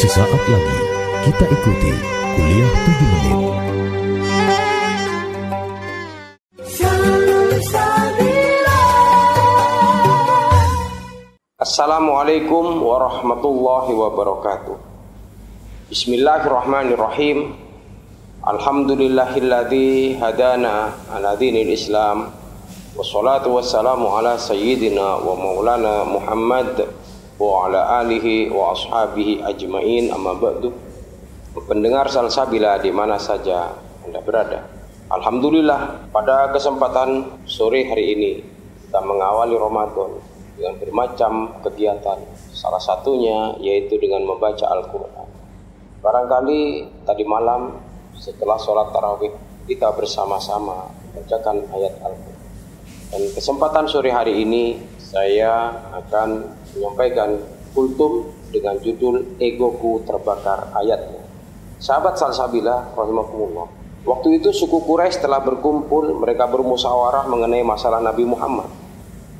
Sesaat lagi kita ikuti kuliah 7 menit. Assalamualaikum warahmatullahi wabarakatuh. Bismillahirrahmanirrahim. Alhamdulillahilladzi hadana ala dinil Islam. Wassalatu wassalamu ala sayyidina wa maulana Muhammad wa ala alihi wa ashabihi ajma'in, amma ba'du. Pendengar Salsabila di mana saja Anda berada, alhamdulillah pada kesempatan sore hari ini kita mengawali Ramadan dengan bermacam kegiatan. Salah satunya yaitu dengan membaca Al-Quran. Barangkali tadi malam setelah sholat tarawih kita bersama-sama membacakan ayat Al-Quran. Dan kesempatan sore hari ini saya akan menyampaikan kultum dengan judul Egoku Terbakar ayatnya. Sahabat Salsabila rahimakumullah, waktu itu suku Quraisy telah berkumpul, mereka bermusyawarah mengenai masalah Nabi Muhammad.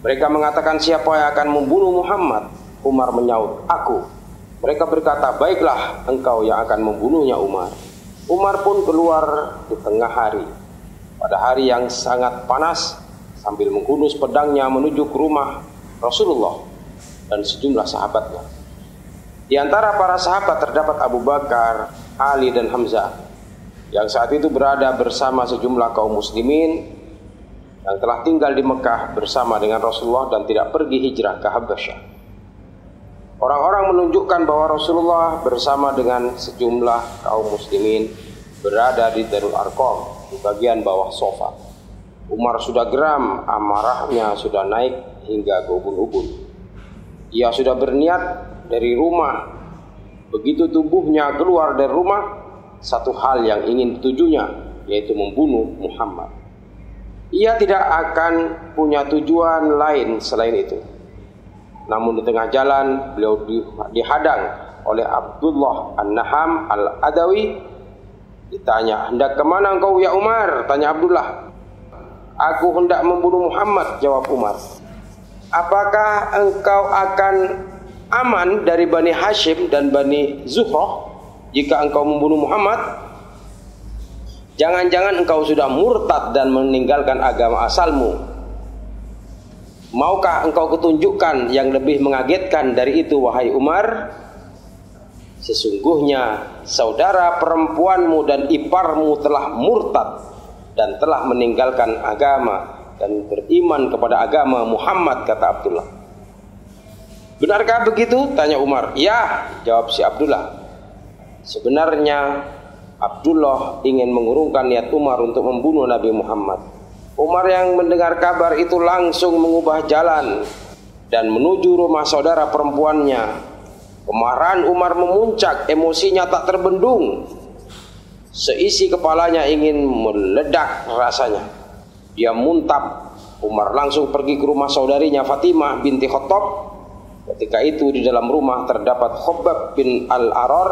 Mereka mengatakan, siapa yang akan membunuh Muhammad? Umar menyaut, aku. Mereka berkata, baiklah, engkau yang akan membunuhnya Umar. Umar pun keluar di tengah hari, pada hari yang sangat panas, sambil menghunus pedangnya menuju ke rumah Rasulullah dan sejumlah sahabatnya. Di antara para sahabat terdapat Abu Bakar, Ali dan Hamzah, yang saat itu berada bersama sejumlah kaum muslimin yang telah tinggal di Mekah bersama dengan Rasulullah dan tidak pergi hijrah ke Habasyah. Orang-orang menunjukkan bahwa Rasulullah bersama dengan sejumlah kaum muslimin berada di Darul Arqam di bagian bawah sofa. Umar sudah geram, amarahnya sudah naik hingga ke ubun-ubun. Ia sudah berniat dari rumah. Begitu tubuhnya keluar dari rumah, satu hal yang ingin ditujunya, yaitu membunuh Muhammad. Ia tidak akan punya tujuan lain selain itu. Namun di tengah jalan beliau dihadang oleh Abdullah An-Naham Al-Adawi. Ditanya, hendak kemana engkau ya Umar? Tanya Abdullah. Aku hendak membunuh Muhammad, jawab Umar. Apakah engkau akan aman dari Bani Hashim dan Bani Zuhrah jika engkau membunuh Muhammad? Jangan-jangan engkau sudah murtad dan meninggalkan agama asalmu. Maukah engkau kutunjukkan yang lebih mengagetkan dari itu, wahai Umar? Sesungguhnya saudara perempuanmu dan iparmu telah murtad dan telah meninggalkan agama dan beriman kepada agama Muhammad, kata Abdullah. Benarkah begitu? Tanya Umar. Ya, jawab si Abdullah. Sebenarnya Abdullah ingin mengurungkan niat Umar untuk membunuh Nabi Muhammad. Umar yang mendengar kabar itu langsung mengubah jalan dan menuju rumah saudara perempuannya. Kemarahan Umar memuncak, emosinya tak terbendung. Seisi kepalanya ingin meledak rasanya. Dia muntap. Umar langsung pergi ke rumah saudarinya Fatimah binti Khattab. Ketika itu di dalam rumah terdapat Khabbab bin Al-Arar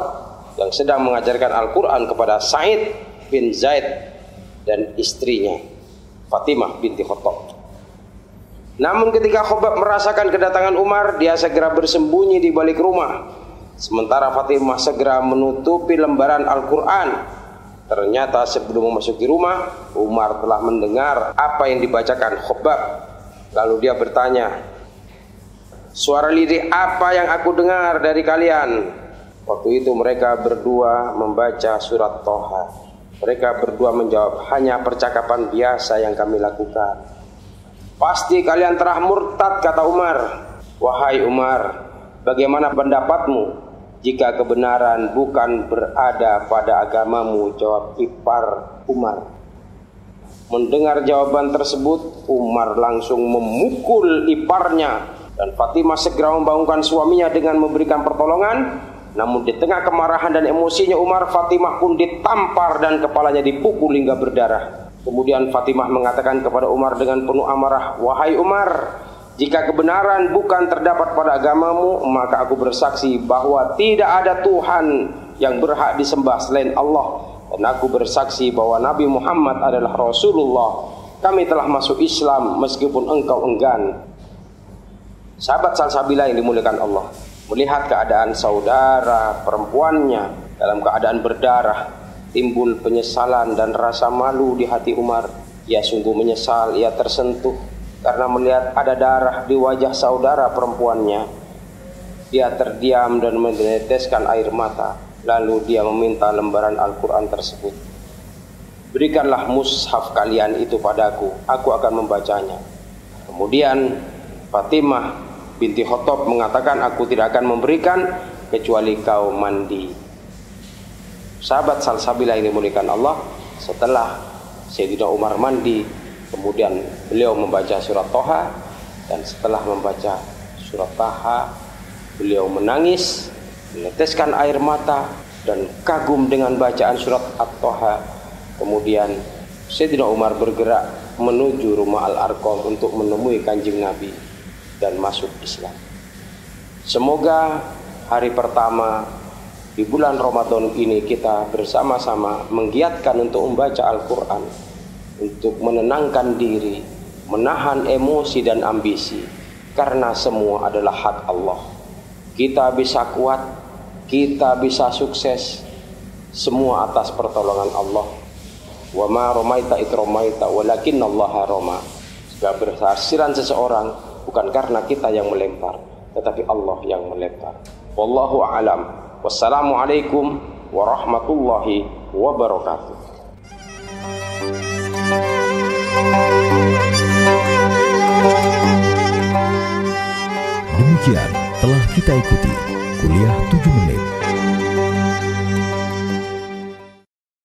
yang sedang mengajarkan Al-Quran kepada Sa'id bin Zaid dan istrinya Fatimah binti Khattab. Namun ketika Khabbab merasakan kedatangan Umar, dia segera bersembunyi di balik rumah. Sementara Fatimah segera menutupi lembaran Al-Quran. Ternyata sebelum memasuki rumah, Umar telah mendengar apa yang dibacakan Khabbab. Lalu dia bertanya, suara lirik apa yang aku dengar dari kalian? Waktu itu mereka berdua membaca surat Toha. Mereka berdua menjawab, hanya percakapan biasa yang kami lakukan. Pasti kalian telah murtad, kata Umar. Wahai Umar, bagaimana pendapatmu jika kebenaran bukan berada pada agamamu? Jawab ipar Umar. Mendengar jawaban tersebut, Umar langsung memukul iparnya dan Fatimah segera membangunkan suaminya dengan memberikan pertolongan. Namun di tengah kemarahan dan emosinya Umar, Fatimah pun ditampar dan kepalanya dipukul hingga berdarah. Kemudian Fatimah mengatakan kepada Umar dengan penuh amarah, wahai Umar, jika kebenaran bukan terdapat pada agamamu, maka aku bersaksi bahwa tidak ada Tuhan yang berhak disembah selain Allah. Dan aku bersaksi bahwa Nabi Muhammad adalah Rasulullah. Kami telah masuk Islam meskipun engkau enggan. Sahabat Salsabila yang dimuliakan Allah, Melihat keadaan saudara perempuannya dalam keadaan berdarah, timbul penyesalan dan rasa malu di hati Umar. Ia sungguh menyesal, ia tersentuh karena melihat ada darah di wajah saudara perempuannya. Dia terdiam dan meneteskan air mata. Lalu dia meminta lembaran Al-Quran tersebut. Berikanlah mushaf kalian itu padaku, aku akan membacanya. Kemudian Fatimah binti Khattab mengatakan, aku tidak akan memberikan kecuali kau mandi. Sahabat Salsabilah ini dimuliakan Allah, setelah Sayyidina Umar mandi, kemudian beliau membaca surat Thaha, dan setelah membaca surat Thaha beliau menangis, meneteskan air mata dan kagum dengan bacaan surat At-Thaha. Kemudian Sayyidina Umar bergerak menuju rumah Al-Arqam untuk menemui Kanjeng Nabi dan masuk Islam. Semoga hari pertama di bulan Ramadan ini kita bersama-sama menggiatkan untuk membaca Al-Quran, untuk menenangkan diri, menahan emosi dan ambisi, karena semua adalah hak Allah. Kita bisa kuat, kita bisa sukses, semua atas pertolongan Allah. Wa ma ramaita id ramaita walakinallaha rama. Keberhasilan seseorang bukan karena kita yang melempar, tetapi Allah yang melempar. Wallahu a'lam. Wassalamualaikum warahmatullahi wabarakatuh. Demikian telah kita ikuti